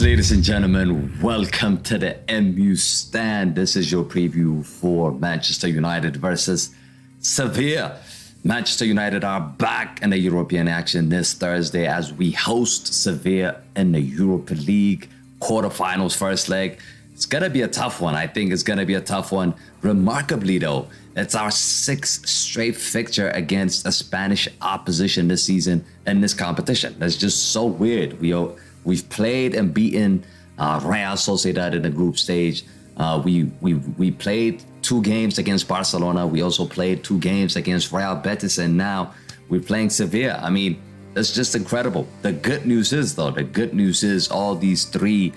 ladies and gentlemen, welcome to the MU Stand. This is your preview for Manchester United versus Sevilla. Manchester United are back in the European action this Thursday as we host Sevilla in the Europa League quarterfinals first leg. It's going to be a tough one. I think it's going to be a tough one. Remarkably, though, it's our sixth straight fixture against a Spanish opposition this season in this competition. That's just so weird. We've played and beaten Real Sociedad in the group stage. We played 2 games against Barcelona. We also played 2 games against Real Betis, and now we're playing Sevilla. I mean, that's just incredible. The good news is all these 3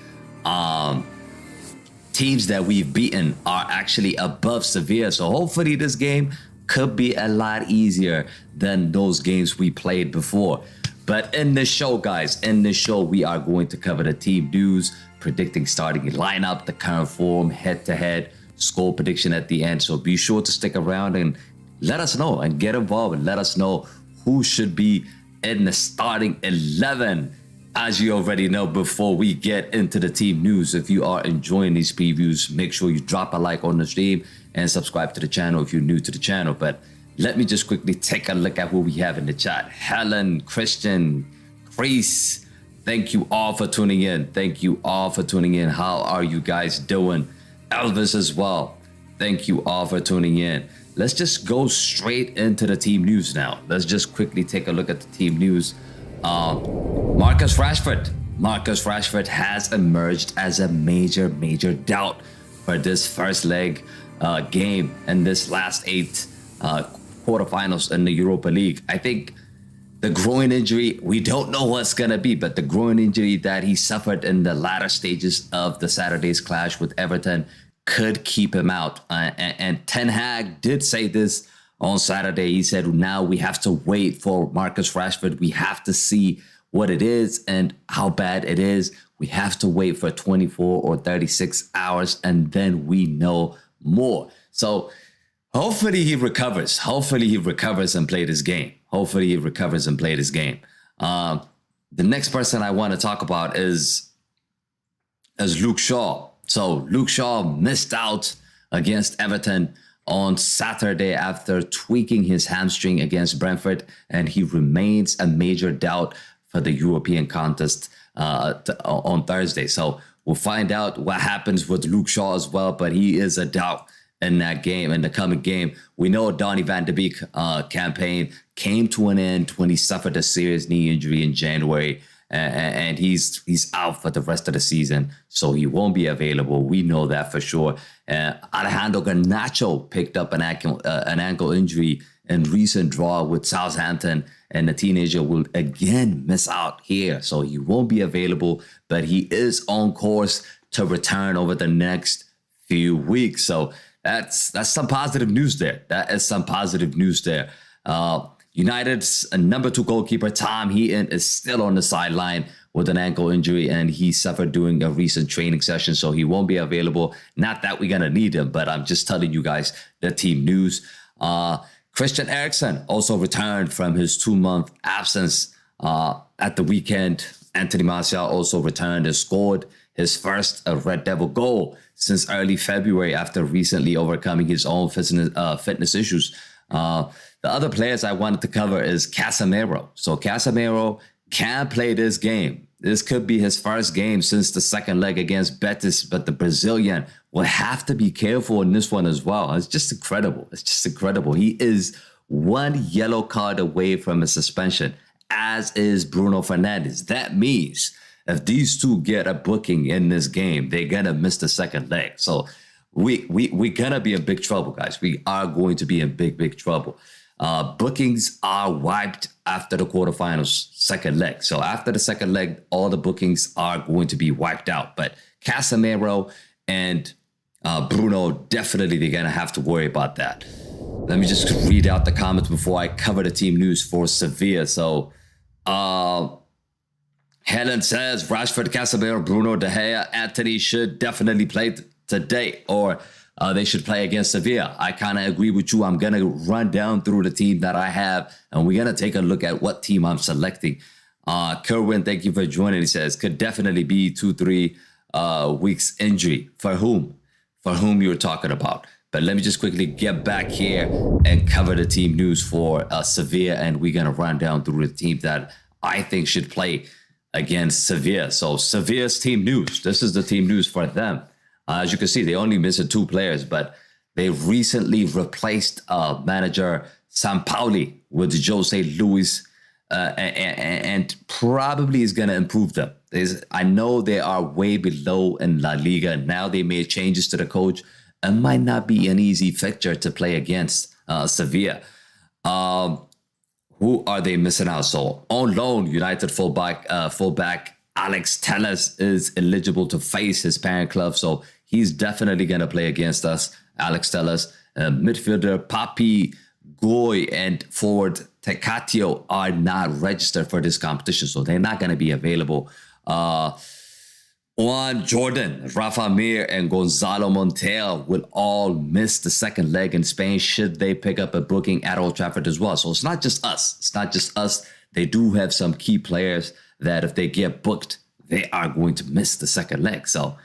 teams that we've beaten are actually above Sevilla. So hopefully this game could be a lot easier than those games we played before. But in this show, guys, we are going to cover the team news, predicting starting lineup, the current form, head-to-head, score prediction at the end. So be sure to stick around and let us know and get involved and let us know who should be in the starting 11. As you already know, before we get into the team news, if you are enjoying these previews, make sure you drop a like on the stream and subscribe to the channel if you're new to the channel. But let me just quickly take a look at who we have in the chat. Helen, Christian, Chris, thank you all for tuning in. How are you guys doing? Elvis as well. Thank you all for tuning in. Let's just go straight into the team news now. Let's just quickly take a look at the team news. Marcus Rashford has emerged as a major doubt for this first leg game and this last 8 quarterfinals in the Europa League. I think the groin injury, we don't know what's going to be, but the groin injury that he suffered in the latter stages of the Saturday's clash with Everton could keep him out. And Ten Hag did say this on Saturday. He said, now we have to wait for Marcus Rashford. We have to see what it is and how bad it is. We have to wait for 24 or 36 hours and then we know more. So hopefully he recovers. And play this game. The next person I want to talk about is Luke Shaw. So Luke Shaw missed out against Everton on Saturday after tweaking his hamstring against Brentford, and he remains a major doubt for the European contest on Thursday. So we'll find out what happens with Luke Shaw as well, but he is a doubt in that game, in the coming game. We know Donny van de Beek campaign came to an end when he suffered a serious knee injury in January, and he's out for the rest of the season, so he won't be available. We know that for sure. Alejandro Garnacho picked up an ankle injury in recent draw with Southampton, and the teenager will again miss out here, so he won't be available, but he is on course to return over the next few weeks. So that's some positive news there. United's number 2 goalkeeper, Tom Heaton, is still on the sideline with an ankle injury, and he suffered during a recent training session, so he won't be available. Not that we're going to need him, but I'm just telling you guys the team news. Christian Eriksen also returned from his 2-month absence at the weekend. Anthony Martial also returned and scored his first Red Devil goal since early February after recently overcoming his own fitness issues. The other players I wanted to cover is Casemiro. So Casemiro can play this game. This could be his first game since the second leg against Betis, but the Brazilian will have to be careful in this one as well. It's just incredible. He is 1 yellow card away from a suspension, as is Bruno Fernandes. That means if these 2 get a booking in this game, they're going to miss the second leg. So we're going to be in big trouble, guys. We are going to be in big trouble. Bookings are wiped after the quarterfinals second leg. So after the second leg, all the bookings are going to be wiped out. But Casemiro and Bruno, definitely they're going to have to worry about that. Let me just read out the comments before I cover the team news for Sevilla. So Helen says Rashford, Casemiro, Bruno, De Gea, Anthony should definitely play today, or they should play against Sevilla. I kind of agree with you. I'm going to run down through the team that I have, and we're going to take a look at what team I'm selecting. Kerwin, thank you for joining. He says, could definitely be 2-3 weeks injury. For whom? For whom you're talking about. But let me just quickly get back here and cover the team news for Sevilla. And we're going to run down through the team that I think should play against Sevilla. So Sevilla's team news. This is the team news for them. As you can see, they only missed 2 players, but they recently replaced manager Sampaoli with Jose Luis, and probably is going to improve them. I know they are way below in La Liga. Now they made changes to the coach. It might not be an easy fixture to play against Sevilla. Who are they missing out? So on loan, United fullback Alex Telles is eligible to face his parent club. So he's definitely going to play against us. Alex Telles, midfielder Papi Goy and forward Tecatio are not registered for this competition. So they're not going to be available. Juan Jordan, Rafa Mir, and Gonzalo Montiel will all miss the second leg in Spain should they pick up a booking at Old Trafford as well. So it's not just us. It's not just us. They do have some key players that if they get booked, they are going to miss the second leg. So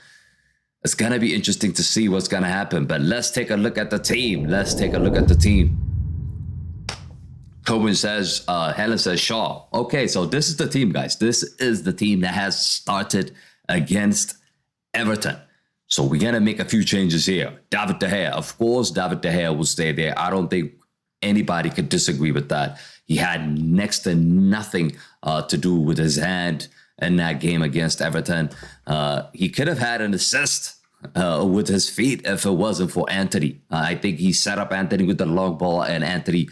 it's going to be interesting to see what's going to happen. But let's take a look at the team. Cohen says, Helen says, Shaw. Okay, so this is the team, guys. This is the team that has started against Everton. So we're going to make a few changes here. David De Gea. Of course, David De Gea will stay there. I don't think anybody could disagree with that. He had next to nothing to do with his hand in that game against Everton. He could have had an assist with his feet if it wasn't for Anthony. I think he set up Anthony with the long ball and Anthony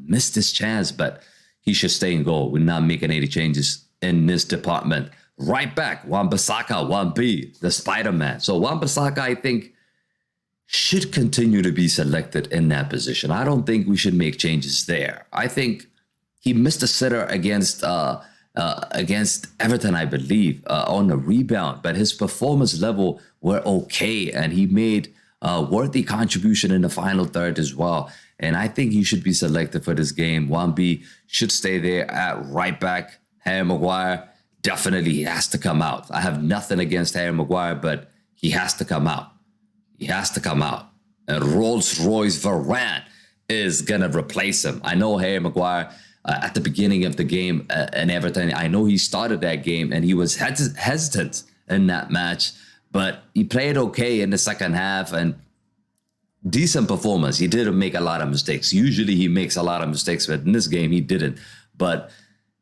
missed his chance, but he should stay in goal. We're not making any changes in this department. Right back, Wan-Bissaka, 1B, the Spider-Man. So Wan-Bissaka, I think, should continue to be selected in that position. I don't think we should make changes there. I think he missed a sitter against Everton, I believe, on the rebound, but his performance level were okay, and he made a worthy contribution in the final third as well. And I think he should be selected for this game. 1B should stay there at right back. Harry Maguire, definitely he has to come out. I have nothing against Harry Maguire, but he has to come out. He has to come out. And Rolls-Royce Varane is going to replace him. I know Harry Maguire, at the beginning of the game in Everton, I know he started that game and he was hesitant in that match, but he played okay in the second half and decent performance. He didn't make a lot of mistakes. Usually he makes a lot of mistakes, but in this game he didn't. But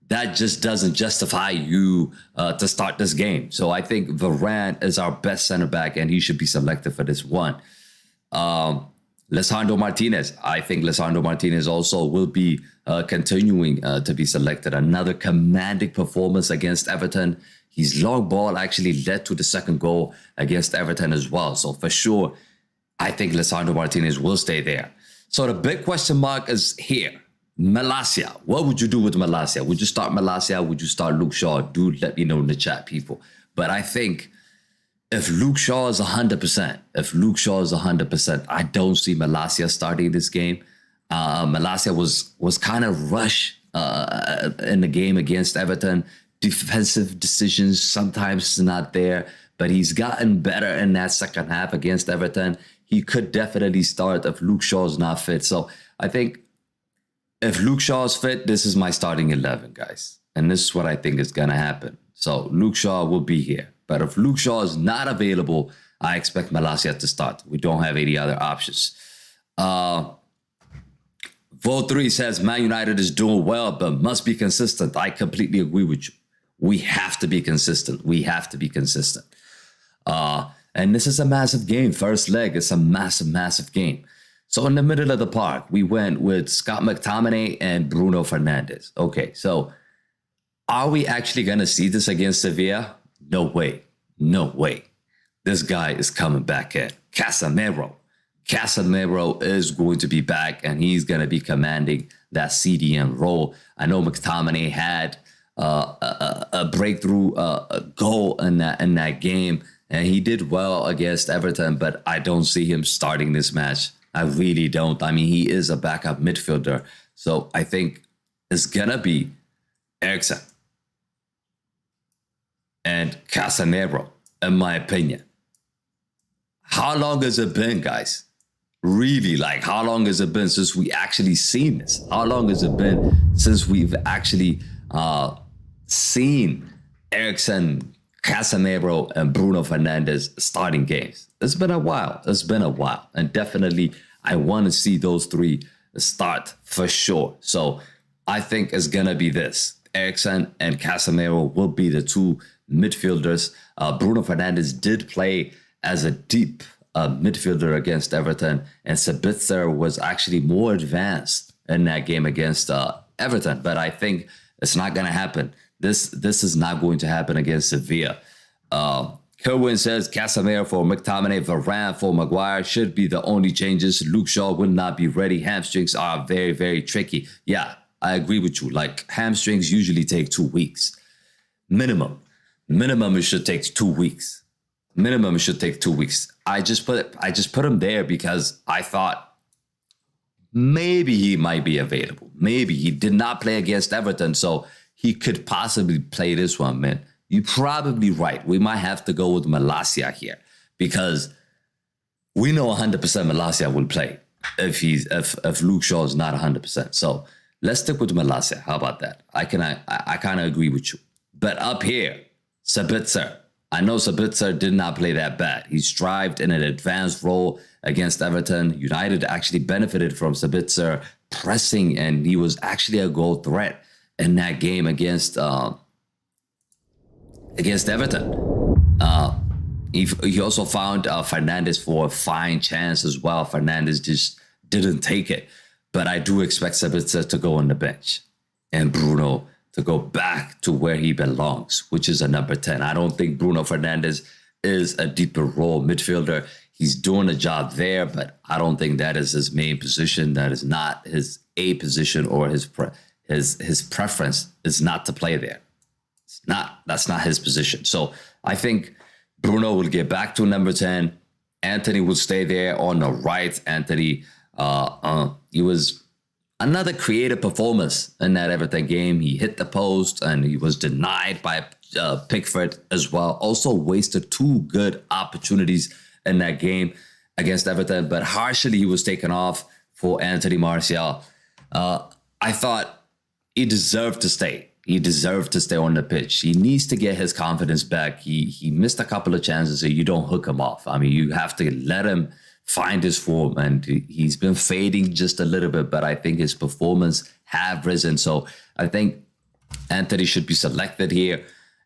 that just doesn't justify you to start this game. So I think Varane is our best center back and he should be selected for this one. Lisandro Martinez. I think Lisandro Martinez also will be continuing to be selected. Another commanding performance against Everton. His long ball actually led to the second goal against Everton as well. So for sure, I think Lisandro Martinez will stay there. So the big question mark is here. Malacia. What would you do with Malacia? Would you start Malacia? Would you start Luke Shaw? Do let me know in the chat, people. But I think if Luke Shaw is 100%, I don't see Malacia starting this game. Malacia was kind of rushed in the game against Everton. Defensive decisions sometimes not there, but he's gotten better in that second half against Everton. He could definitely start if Luke Shaw is not fit. So I think if Luke Shaw is fit, this is my starting 11, guys. And this is what I think is going to happen. So Luke Shaw will be here. But if Luke Shaw is not available, I expect Malacia to start. We don't have any other options. Vote 3 says Man United is doing well, but must be consistent. I completely agree with you. We have to be consistent. And this is a massive game. First leg is a massive game. So in the middle of the park, we went with Scott McTominay and Bruno Fernandes. Okay, so are we actually going to see this against Sevilla? No way. This guy is coming back in. Casemiro is going to be back, and he's going to be commanding that CDM role. I know McTominay had a breakthrough goal in that game, and he did well against Everton, but I don't see him starting this match. I really don't. I mean, he is a backup midfielder. So I think it's going to be Eriksen. and Casemiro, in my opinion. How long has it been, guys? Really, like, how long has it been since we actually seen this? How long has it been since we've actually seen Eriksen, Casemiro, and Bruno Fernandes starting games? It's been a while. It's been a while. And definitely, I want to see those three start for sure. So I think it's going to be this. Eriksen and Casemiro will be the two midfielders. Bruno Fernandes did play as a deep midfielder against Everton, and Sabitzer was actually more advanced in that game against Everton. But I think it's not going to happen. This is not going to happen against Sevilla. Kerwin says Casemiro for McTominay, Varane for Maguire should be the only changes. Luke Shaw will not be ready. Hamstrings are very, very tricky. Yeah, I agree with you. Like, hamstrings usually take 2 weeks. Minimum, it should take 2 weeks. Minimum, it should take 2 weeks. I just put him there because I thought maybe he might be available. Maybe he did not play against Everton, so he could possibly play this one, man. You're probably right. We might have to go with Malacia here because we know 100% Malacia will play if Luke Shaw is not 100%. So let's stick with Malacia. How about that? I kind of agree with you. But up here, Sabitzer. I know Sabitzer did not play that bad. He strived in an advanced role against Everton. United actually benefited from Sabitzer pressing, and he was actually a goal threat in that game against Everton. He also found Fernandes for a fine chance as well. Fernandes just didn't take it. But I do expect Sabitzer to go on the bench and Bruno to go back to where he belongs, which is a number 10. I don't think Bruno Fernandes is a deeper role midfielder. He's doing a job there, but I don't think that is his main position. That is not his A position, or his preference is not to play there. That's not his position. So I think Bruno will get back to number 10. Anthony will stay there on the right. Anthony, he was another creative performance in that Everton game. He hit the post and he was denied by Pickford as well. Also wasted 2 good opportunities in that game against Everton, but harshly he was taken off for Anthony Martial. I thought he deserved to stay. He deserved to stay on the pitch. He needs to get his confidence back. He missed a couple of chances, so you don't hook him off. I mean, you have to let him find his form, and he's been fading just a little bit, but I think his performance have risen. So I think Anthony should be selected here,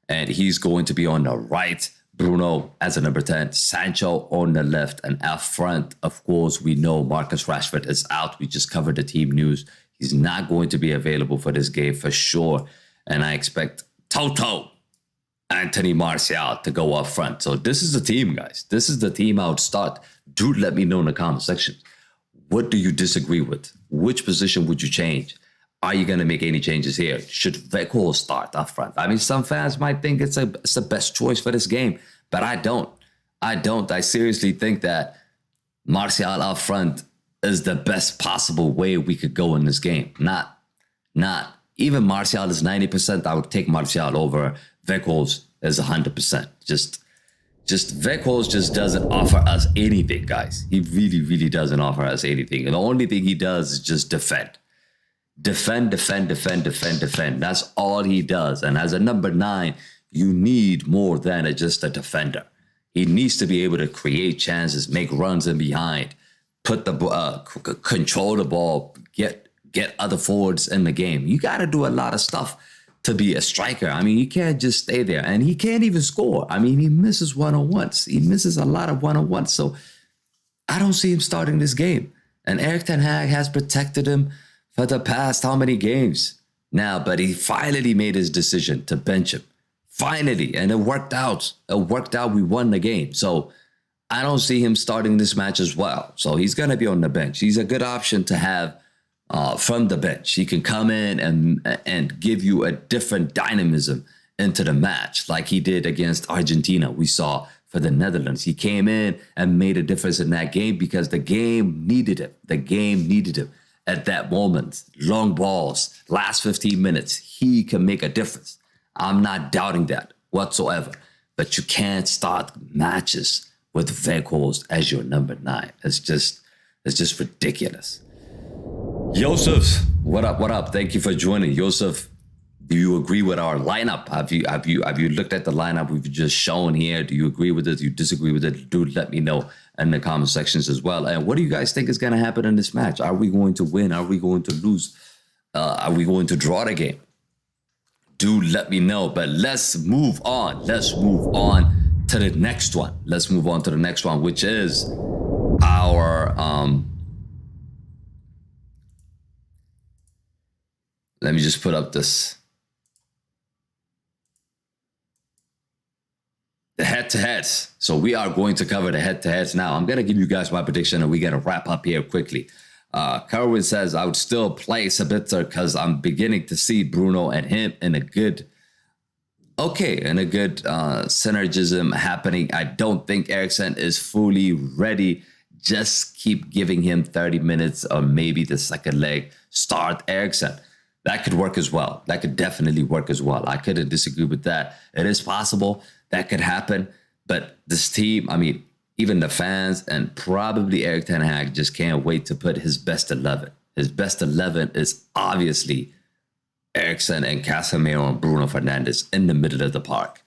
and he's going to be on the right. Bruno as a number 10, Sancho on the left, and up front, of course, we know Marcus Rashford is out. We just covered the team news. He's not going to be available for this game for sure, and I expect Toto Anthony Martial to go up front. So this is the team, guys. This is the team I would start. Do let me know in the comment section. What do you disagree with? Which position would you change? Are you going to make any changes here? Should Veko start up front? I mean, some fans might think it's the best choice for this game, but I don't. I seriously think that Martial up front is the best possible way we could go in this game. Not even Martial is 90%. I would take Martial over Vekos is 100%. Just Vekos just doesn't offer us anything, guys. He really, really doesn't offer us anything. And the only thing he does is just defend. Defend. That's all he does. And as a number 9, you need more than just a defender. He needs to be able to create chances, make runs in behind, put the control the ball, get other forwards in the game. You got to do a lot of stuff to be a striker. I mean, you can't just stay there. And he can't even score. I mean, he misses one-on-ones. He misses a lot of one-on-ones. So I don't see him starting this game. And Erik ten Hag has protected him for the past how many games now, but he finally made his decision to bench him. Finally. And it worked out. We won the game. So I don't see him starting this match as well. So he's going to be on the bench. He's a good option to have from the bench. He can come in and give you a different dynamism into the match like he did against Argentina. We saw for the Netherlands. He came in and made a difference in that game because the game needed him. The game needed him at that moment. Long balls, last 15 minutes, he can make a difference. I'm not doubting that whatsoever. But you can't start matches with Weghorst as your number 9. It's just ridiculous. Yosef, what up? What up? Thank you for joining. Yosef, do you agree with our lineup? Have you looked at the lineup we've just shown here? Do you agree with it? Do you disagree with it? Do let me know in the comment sections as well. And what do you guys think is going to happen in this match? Are we going to win? Are we going to lose? Are we going to draw the game? Do let me know. But let's move on. Let's move on to the next one. Let's move on to the next one, which is our let me just put up this. The head-to-heads. So we are going to cover the head-to-heads now. I'm going to give you guys my prediction and we're going to wrap up here quickly. Kerwin says, I would still play Sabitzer because I'm beginning to see Bruno and him in a good synergism happening. I don't think Eriksen is fully ready. Just keep giving him 30 minutes or maybe the second leg. Start Eriksen. That could work as well. That could definitely work as well. I couldn't disagree with that. It is possible that could happen. But this team, I mean, even the fans and probably Erik ten Hag just can't wait to put his best 11. His best 11 is obviously Eriksen and Casemiro and Bruno Fernandes in the middle of the park.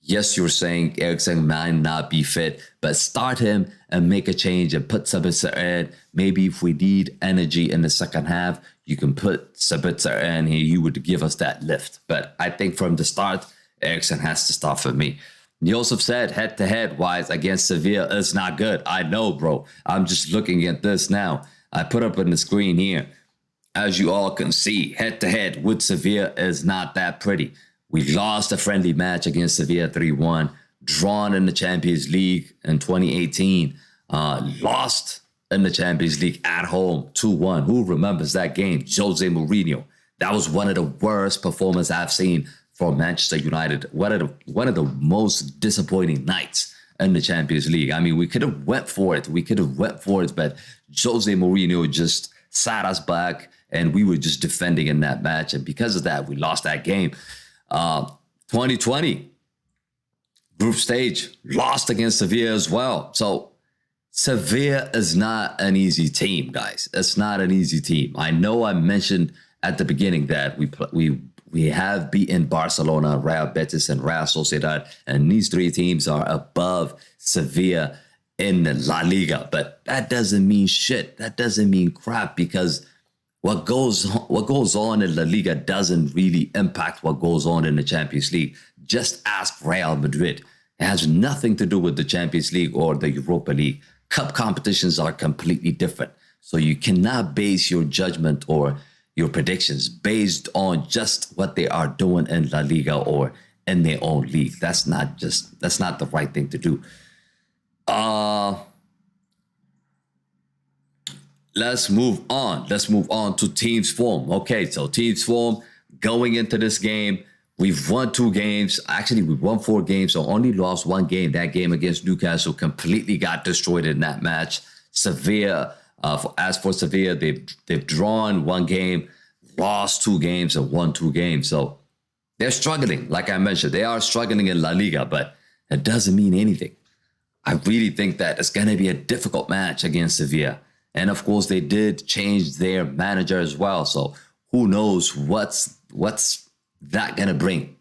Yes, you're saying Eriksen might not be fit, but start him and make a change and put Sabitzer in. Maybe if we need energy in the second half, you can put Sabitzer in here. You would give us that lift. But I think from the start, Eriksen has to start for me. Yosef said head-to-head wise against Sevilla is not good. I know, bro. I'm just looking at this now. I put up on the screen here. As you all can see, head-to-head with Sevilla is not that pretty. We lost a friendly match against Sevilla 3-1, drawn in the Champions League in 2018, lost in the Champions League at home 2-1. Who remembers that game? Jose Mourinho. That was one of the worst performances I've seen for Manchester United. One of the most disappointing nights in the Champions League. I mean, we could have went for it. But Jose Mourinho just sat us back and we were just defending in that match. And because of that, we lost that game. 2020 group stage, lost against Sevilla as well. So Sevilla is not an easy team, guys. It's not an easy team. I know I mentioned at the beginning that we have beaten Barcelona, Real Betis, and Real Sociedad, and these three teams are above Sevilla in La Liga. But that doesn't mean shit. That doesn't mean crap, because what goes on in La Liga doesn't really impact what goes on in the Champions League. Just ask Real Madrid. It has nothing to do with the Champions League or the Europa League. Cup competitions are completely different. So you cannot base your judgment or your predictions based on just what they are doing in La Liga or in their own league. That's not the right thing to do. Let's move on. Let's move on to team's form. Okay, so team's form going into this game. We've won 2 games. Actually, we've won 4 games, so only lost 1 game. That game against Newcastle completely got destroyed in that match. Sevilla, as for Sevilla, they've drawn 1 game, lost 2 games, and won 2 games. So they're struggling. Like I mentioned, they are struggling in La Liga, but it doesn't mean anything. I really think that it's going to be a difficult match against Sevilla. And of course, they did change their manager as well. So who knows what's that going to bring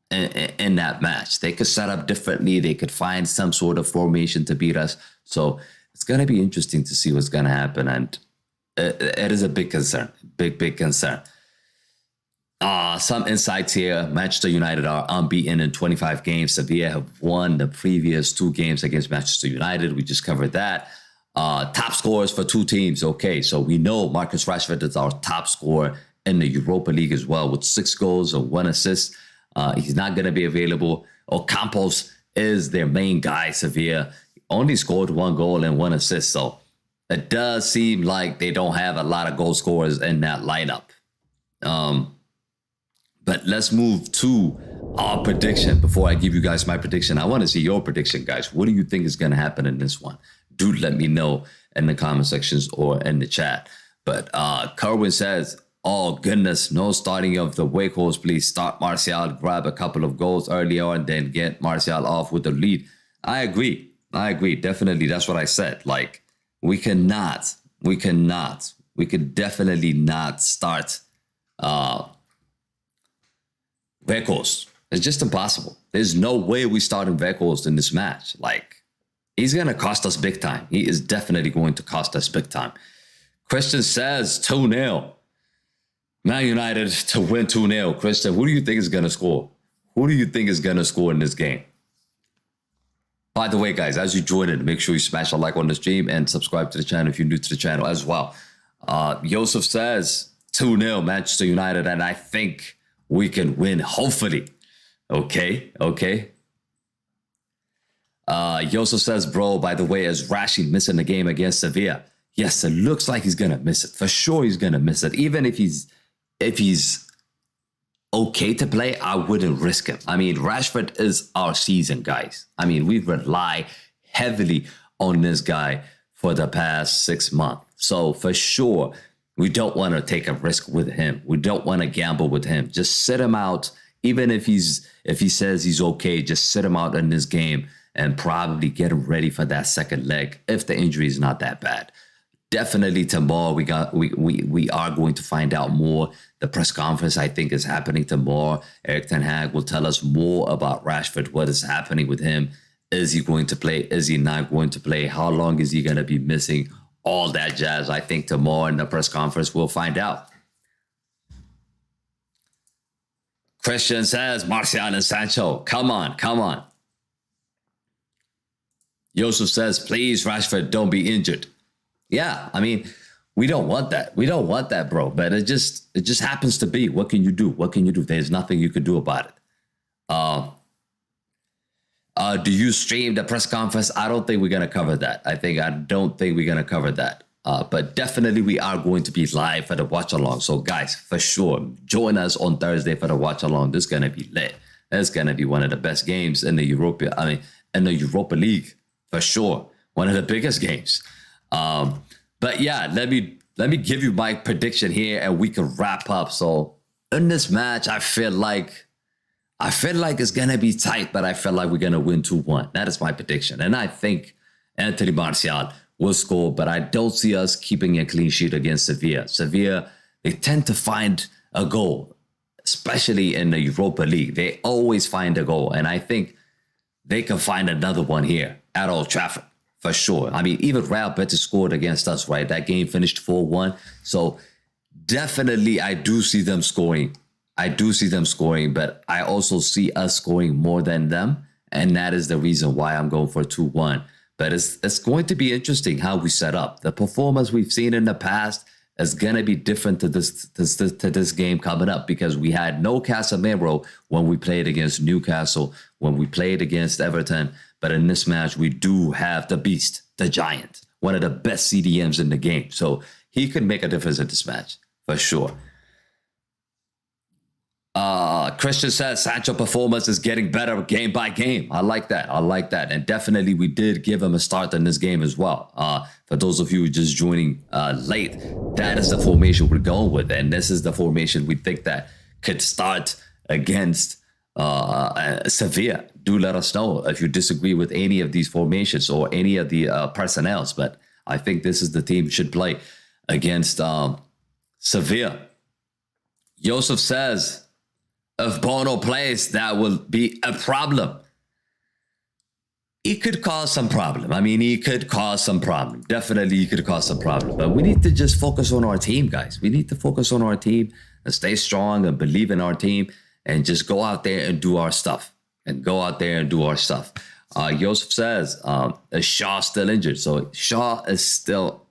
in that match. They could set up differently. They could find some sort of formation to beat us. So it's going to be interesting to see what's going to happen. And it is a big concern, big concern. Some insights here. Manchester United are unbeaten in 25 games. Sevilla have won the previous 2 games against Manchester United. We just covered that. Top scorers for 2 teams. Okay, so we know Marcus Rashford is our top scorer in the Europa League as well with 6 goals and 1 assist. He's not going to be available. Ocampos is their main guy. Sevilla only scored 1 goal and 1 assist. So it does seem like they don't have a lot of goal scorers in that lineup. But let's move to our prediction. Before I give you guys my prediction, I want to see your prediction, guys. What do you think is going to happen in this one? Do let me know in the comment sections or in the chat. But Kerwin says, Oh, goodness. No starting of the Wakehorse. Please start Martial, grab a couple of goals earlier, and then get Martial off with the lead. I agree. Definitely. That's what I said. Like, we could definitely not start Wakehorse. It's just impossible. There's no way we starting Wakehorse in this match. Like, he's going to cost us big time. He is definitely going to cost us big time. Christian says 2-0. Man United to win 2-0. Christian, who do you think is going to score? Who do you think is going to score in this game? By the way, guys, as you join in, make sure you smash a like on the stream and subscribe to the channel if you're new to the channel as well. Joseph says 2-0 Manchester United, and I think we can win, hopefully. Okay. Joseph says, bro, by the way, is Rashford missing the game against Sevilla? Yes, it looks like he's going to miss it. For sure he's going to miss it. Even if he's okay to play, I wouldn't risk him. I mean, Rashford is our season, guys. I mean, we rely heavily on this guy for the past 6 months. So for sure, we don't want to take a risk with him. We don't want to gamble with him. Just sit him out. Even if he says he's okay, just sit him out in this game and probably get him ready for that second leg if the injury is not that bad. Definitely tomorrow we are going to find out more. The press conference, I think, is happening tomorrow. Erik ten Hag will tell us more about Rashford, what is happening with him. Is he going to play? Is he not going to play? How long is he going to be missing? All that jazz. I think tomorrow in the press conference we'll find out. Christian says Martial and Sancho. Come on. Joseph says, please, Rashford, don't be injured. Yeah, I mean, we don't want that. We don't want that, bro. But it just happens to be. What can you do? There's nothing you can do about it. Do you stream the press conference? I don't think we're going to cover that. I don't think we're going to cover that. But definitely we are going to be live for the watch along. So guys, for sure, join us on Thursday for the watch along. This is going to be lit. It's going to be one of the best games in the Europa League, for sure. One of the biggest games. But yeah, let me give you my prediction here and we can wrap up. So in this match, I feel like it's going to be tight, but I feel like we're going to win 2-1. That is my prediction. And I think Anthony Martial will score, but I don't see us keeping a clean sheet against Sevilla. Sevilla, they tend to find a goal, especially in the Europa League. They always find a goal. And I think they can find another one here at Old Trafford. For sure. I mean, even Real Betis scored against us, right? That game finished 4-1. So definitely I do see them scoring. But I also see us scoring more than them. And that is the reason why I'm going for 2-1. But it's going to be interesting how we set up. The performance we've seen in the past is going to be different to this game coming up because we had no Casemiro when we played against Newcastle, when we played against Everton. But in this match, we do have the beast, the giant, one of the best CDMs in the game. So he could make a difference in this match, for sure. Christian says Sancho performance is getting better game by game. I like that. And definitely we did give him a start in this game as well. For those of you just joining late, that is the formation we're going with. And this is the formation we think that could start against Sevilla. Do let us know if you disagree with any of these formations or any of the personnels. But I think this is the team should play against Sevilla. Joseph says, if Bruno plays, that will be a problem. He could cause some problem. Definitely he could cause some problem. But we need to just focus on our team, guys. We need to focus on our team and stay strong and believe in our team and just go out there and do our stuff. Joseph says, is Shaw still injured? So Shaw is still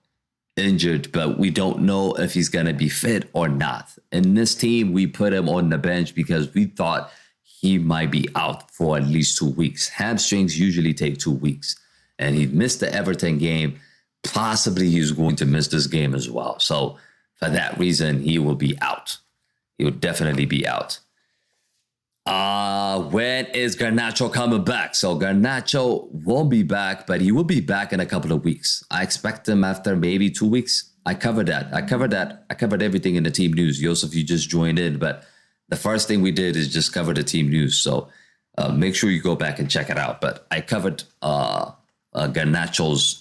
injured, but we don't know if he's going to be fit or not. In this team, we put him on the bench because we thought he might be out for at least 2 weeks. Hamstrings usually take 2 weeks. And he missed the Everton game. Possibly he's going to miss this game as well. So for that reason, he will be out. He will definitely be out. When is Garnacho coming back? So Garnacho won't be back, but he will be back in a couple of weeks. I expect him after maybe 2 weeks. I covered that. I covered everything in the team news. Joseph, you just joined in, but the first thing we did is just cover the team news. So make sure you go back and check it out. But I covered Garnacho's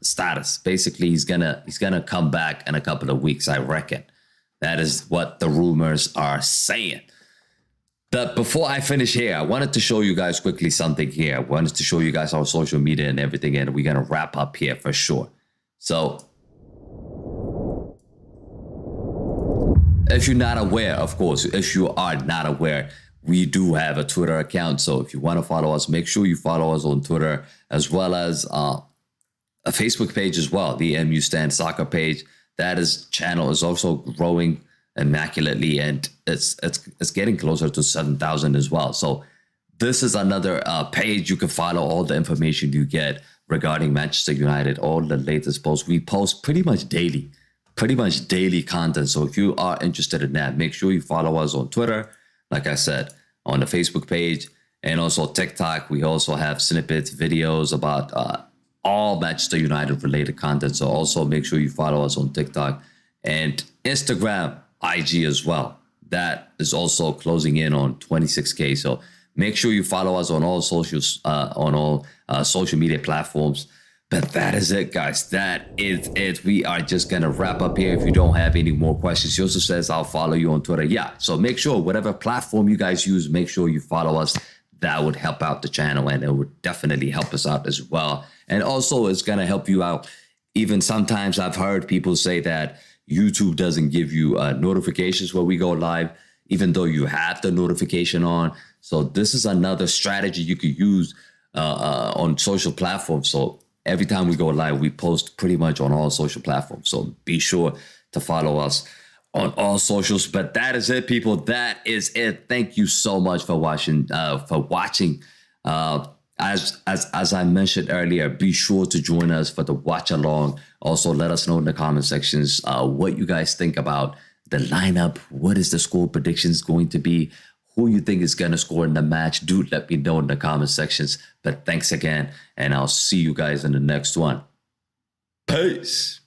status. Basically, he's gonna come back in a couple of weeks, I reckon. That is what the rumors are saying. But before I finish here, I wanted to show you guys quickly something here. I wanted to show you guys our social media and everything, and we're gonna wrap up here for sure. So if you're not aware, of course, if you are not aware, we do have a Twitter account. So if you want to follow us, make sure you follow us on Twitter, as well as a Facebook page as well, the MU Stand Soccer page. That channel is also growing immaculately, and it's getting closer to 7,000 as well. So this is another page you can follow all the information you get regarding Manchester United, all the latest posts. We post pretty much daily content. So if you are interested in that, make sure you follow us on Twitter, like I said, on the Facebook page, and also TikTok. We also have snippets, videos about all Manchester United related content. So also make sure you follow us on TikTok and Instagram, IG as well. That is also closing in on 26K. So make sure you follow us on all socials, on all social media platforms. But that is it, guys. That is it. We are just going to wrap up here. If you don't have any more questions, Joseph says, I'll follow you on Twitter. Yeah, so make sure whatever platform you guys use, make sure you follow us. That would help out the channel, and it would definitely help us out as well. And also, it's going to help you out. Even sometimes I've heard people say that YouTube doesn't give you notifications when we go live, even though you have the notification on. So this is another strategy you could use on social platforms. So every time we go live, we post pretty much on all social platforms. So be sure to follow us on all socials. But that is it, people. That is it. Thank you so much for watching. As I mentioned earlier, be sure to join us for the watch along. Also, let us know in the comment sections what you guys think about the lineup. What is the score predictions going to be? Who you think is going to score in the match? Do let me know in the comment sections. But thanks again, and I'll see you guys in the next one. Peace.